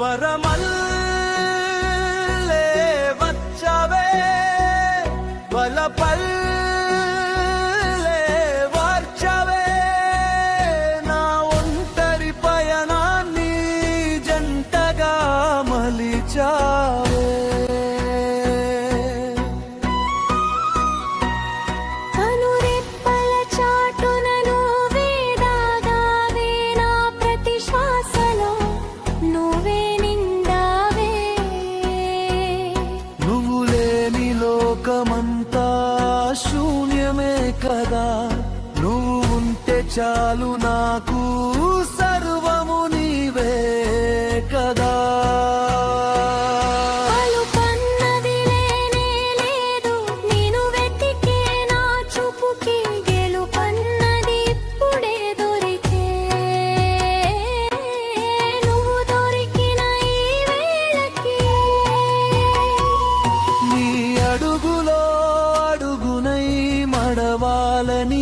వరమల్లే వచ్చవే వలపల్లే వార్చవే నా ఒంటరి పయనాన్ని జంటగా మలిచావే లోకమంతా శూన్యమే కదా నువ్వు ఉంటే చాలు నాకు సర్వము నీవే కదా అడుగులో అడుగునై మడవాలని